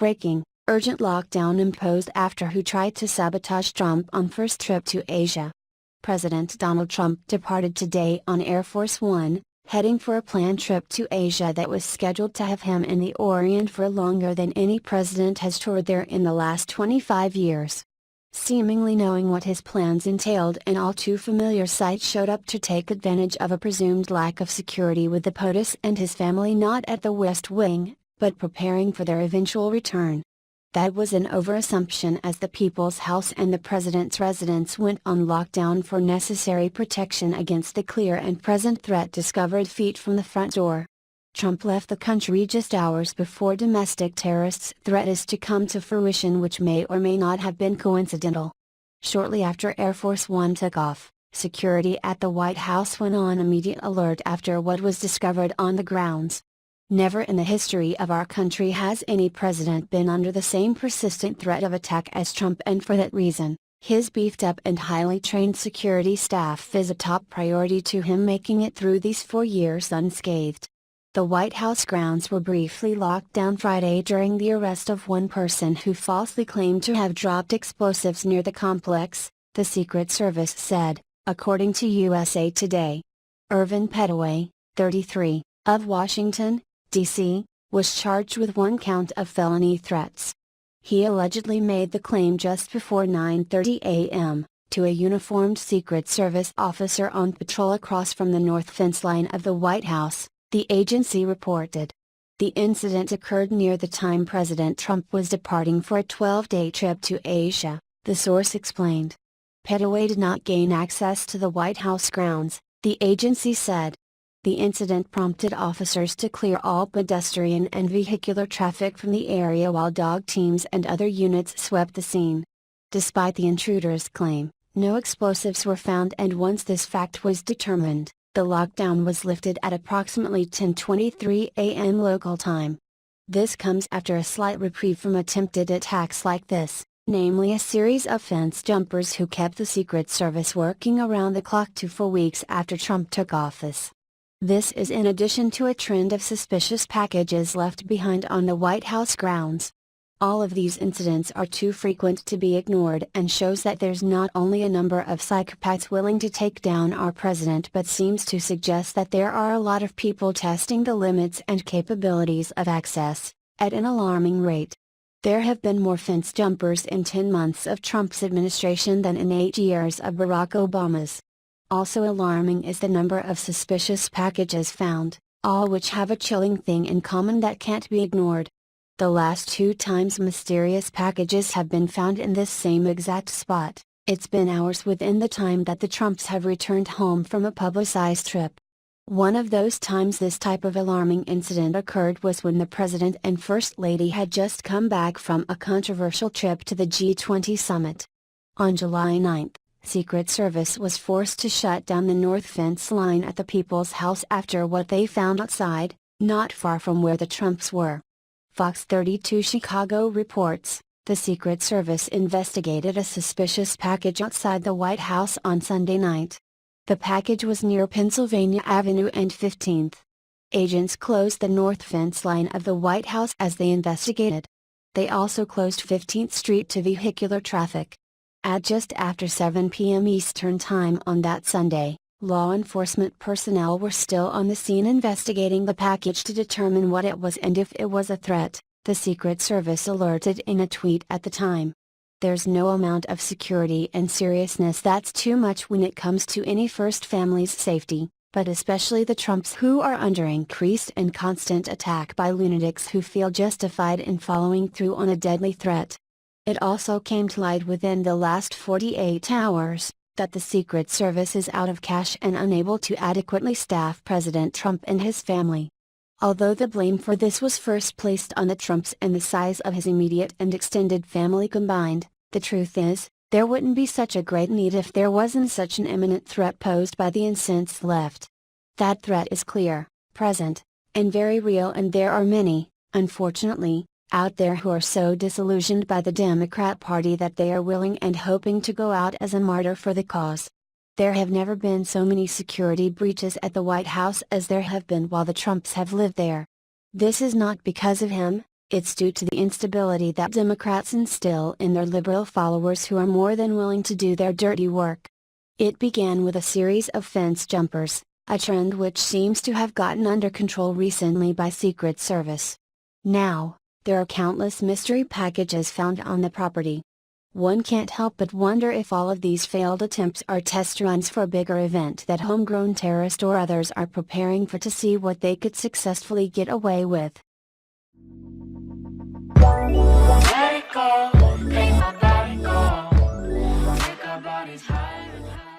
Breaking, urgent lockdown imposed after WHO tried to sabotage Trump on first trip to Asia. President Donald Trump departed today on Air Force One, heading for a planned trip to Asia that was scheduled to have him in the Orient for longer than any president has toured there in the last 25 years. Seemingly knowing what his plans entailed, an all too familiar sight showed up to take advantage of a presumed lack of security, with the POTUS and his family not at the West Wing, but preparing for their eventual return. That was an overassumption, as the People's House and the President's residence went on lockdown for necessary protection against the clear and present threat discovered feet from the front door. Trump left the country just hours before domestic terrorists' threat is to come to fruition, which may or may not have been coincidental. Shortly after Air Force One took off, security at the White House went on immediate alert after what was discovered on the grounds. Never in the history of our country has any president been under the same persistent threat of attack as Trump, and for that reason, his beefed up and highly trained security staff is a top priority to him, making it through these 4 years unscathed. The White House grounds were briefly locked down Friday during the arrest of one person who falsely claimed to have dropped explosives near the complex, the Secret Service said, according to USA Today. Irvin Pettaway, 33, of Washington, D.C., was charged with 1 count of felony threats. He allegedly made the claim just before 9:30 a.m., to a uniformed Secret Service officer on patrol across from the north fence line of the White House, the agency reported. The incident occurred near the time President Trump was departing for a 12-day trip to Asia, the source explained. Pettaway did not gain access to the White House grounds, the agency said. The incident prompted officers to clear all pedestrian and vehicular traffic from the area while dog teams and other units swept the scene. Despite the intruder's claim, no explosives were found, and once this fact was determined, the lockdown was lifted at approximately 10:23 a.m. local time. This comes after a slight reprieve from attempted attacks like this, namely a series of fence jumpers who kept the Secret Service working around the clock 4 weeks after Trump took office. This is in addition to a trend of suspicious packages left behind on the White House grounds. All of these incidents are too frequent to be ignored, and shows that there's not only a number of psychopaths willing to take down our president, but seems to suggest that there are a lot of people testing the limits and capabilities of access, at an alarming rate. There have been more fence jumpers in 10 months of Trump's administration than in 8 years of Barack Obama's. Also alarming is the number of suspicious packages found, all which have a chilling thing in common that can't be ignored. The last 2 times mysterious packages have been found in this same exact spot, it's been hours within the time that the Trumps have returned home from a publicized trip. One of those times this type of alarming incident occurred was when the President and First Lady had just come back from a controversial trip to the G20 summit. On July 9, Secret Service was forced to shut down the north fence line at the People's House after what they found outside, not far from where the Trumps were. Fox 32 Chicago reports, the Secret Service investigated a suspicious package outside the White House on Sunday night. The package was near Pennsylvania Avenue and 15th. Agents closed the north fence line of the White House as they investigated. They also closed 15th Street to vehicular traffic. At just after 7 p.m. Eastern Time on that Sunday, law enforcement personnel were still on the scene investigating the package to determine what it was and if it was a threat, the Secret Service alerted in a tweet at the time. There's no amount of security and seriousness that's too much when it comes to any first family's safety, but especially the Trumps, who are under increased and constant attack by lunatics who feel justified in following through on a deadly threat. It also came to light within the last 48 hours, that the Secret Service is out of cash and unable to adequately staff President Trump and his family. Although the blame for this was first placed on the Trumps and the size of his immediate and extended family combined, the truth is, there wouldn't be such a great need if there wasn't such an imminent threat posed by the incensed left. That threat is clear, present, and very real, and there are many, unfortunately, out there who are so disillusioned by the Democrat Party that they are willing and hoping to go out as a martyr for the cause. There have never been so many security breaches at the White House as there have been while the Trumps have lived there. This is not because of him, It's due to the instability that Democrats instill in their liberal followers who are more than willing to do their dirty work. It began with a series of fence jumpers, a trend which seems to have gotten under control recently by Secret Service. Now, there are countless mystery packages found on the property. One can't help but wonder if all of these failed attempts are test runs for a bigger event that homegrown terrorists or others are preparing for to see what they could successfully get away with. Let it go, make my body go. Take our bodies higher and higher.